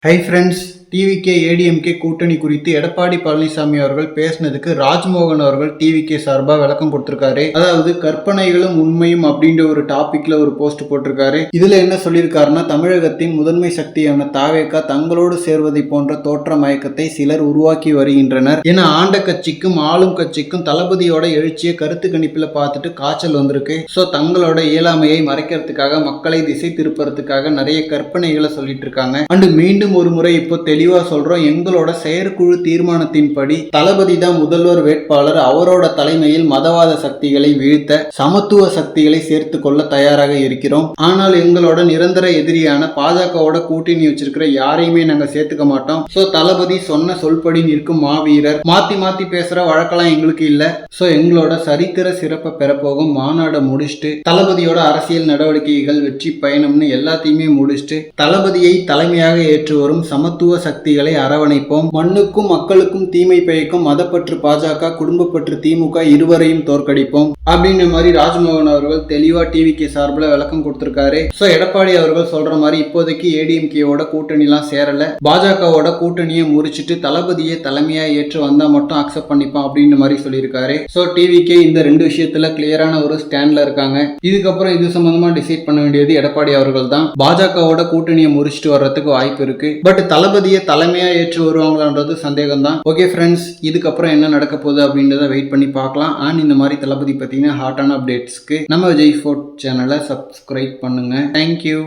Hi friends, TVK ADMK கூட்டணி குறித்து எடப்பாடி பழனிசாமி அவர்கள் பேசினதுக்கு ராஜ்மோகன் அவர்கள் டிவிகே சார்பாக விளக்கம் கொடுத்திருக்காரு. அதாவது கற்பனைகளும் உண்மையும் அப்படின்ற ஒரு டாபிக்ல ஒரு போஸ்ட் போட்டிருக்காரு. இதுல என்ன சொல்லியிருக்காருன்னா, தமிழகத்தின் முதன்மை சக்தியான தாவேகா தங்களோடு சேர்வதை போன்ற தோற்ற மயக்கத்தை சிலர் உருவாக்கி வருகின்றனர் என ஆண்ட கட்சிக்கும் ஆளும் கட்சிக்கும் தளபதியோட எழுச்சிய கருத்து கணிப்புல பார்த்துட்டு காய்ச்சல் வந்திருக்கு. ஸோ தங்களோட இயலாமையை மறைக்கிறதுக்காக, மக்களை திசை திருப்பறதுக்காக நிறைய கற்பனைகளை சொல்லிட்டு இருக்காங்க. அண்டு மீண்டும் ஒரு முறை இப்போ தெளிவா சொல்றோம், எங்களோட செயற்குழு தீர்மானத்தின்படி தளபதி தான் முதல்வர் வேட்பாளர். அவரோட தலைமையில் மதவாத சக்திகளை வீழ்த்த சமத்துவ சக்திகளை சேர்த்து கொள்ள தயாராக இருக்கிறோம். ஆனால் எங்களோட நிரந்தர எதிரியான பாஜகவோட கூட்டணி வச்சிருக்கிற யாரையுமே நாங்க சேர்த்துக்க மாட்டோம். சோ தளபதி சொன்ன சொல்படி நிற்கும் மாவீரர். மாத்தி மாத்தி பேசுற வழக்கெல்லாம் எங்களுக்கு இல்ல. சோ எங்களோட சரித்திர சிறப்பை பெறப்போகும் மாநாடை முடிச்சுட்டு தளபதியோட அரசியல் நடவடிக்கைகள் வெற்றி பயணம்னு எல்லாத்தையுமே முடிச்சுட்டு தளபதியை தலைமையாக ஏற்று வரும் சமத்துவ சக்திகளை அரவணைப்போம். மண்ணுக்கும் மக்களுக்கும் தீமை பயக்கும் மதப்பற்று பாஜக, குடும்பப்பற்று திமுக இருவரையும் தோற்கடிப்போம் அப்படின்ற மாதிரி ராஜ்மோகன் அவர்கள் தெளிவா டிவிகே சார்பில் விளக்கம் கொடுத்திருக்காரு. சோ எடப்பாடி அவர்கள் சொல்ற மாதிரி இப்போதைக்கு ஏடிஎம்கேவோட கூட்டணி எல்லாம் சேரல, பாஜகவோட கூட்டணியை முறிச்சிட்டு தளபதியை தலைமையா ஏற்று வந்தா மட்டும் அக்செப்ட் பண்ணிப்போம் அப்படின்ற மாதிரி சொல்லியிருக்காரு. சோ டிவிகே இந்த ரெண்டு விஷயத்துல கிளியரான ஒரு ஸ்டாண்ட்ல இருக்காங்க. இதுக்கப்புறம் இது சம்பந்தமா டிசைட் பண்ண வேண்டியது எடப்பாடி அவர்கள் தான். பாஜகவோட கூட்டணியை முறிச்சிட்டு வர்றதுக்கு வாய்ப்பு இருக்கு. பட் தளபதியை தலைமையா ஏற்று வருவாங்களான்றது சந்தேகம் தான். ஓகே ஃப்ரெண்ட்ஸ், இதுக்கப்புறம் என்ன நடக்க போகுது அப்படின்றத வெயிட் பண்ணி பார்க்கலாம். அண்ட் இந்த மாதிரி தளபதி பத்தின ஹாட்டான அப்டேட்ஸ்க்கு நம்ம விஜய் ஃபோர்ட் சேனலை சப்ஸ்கிரைப் பண்ணுங்க. தேங்க்யூ.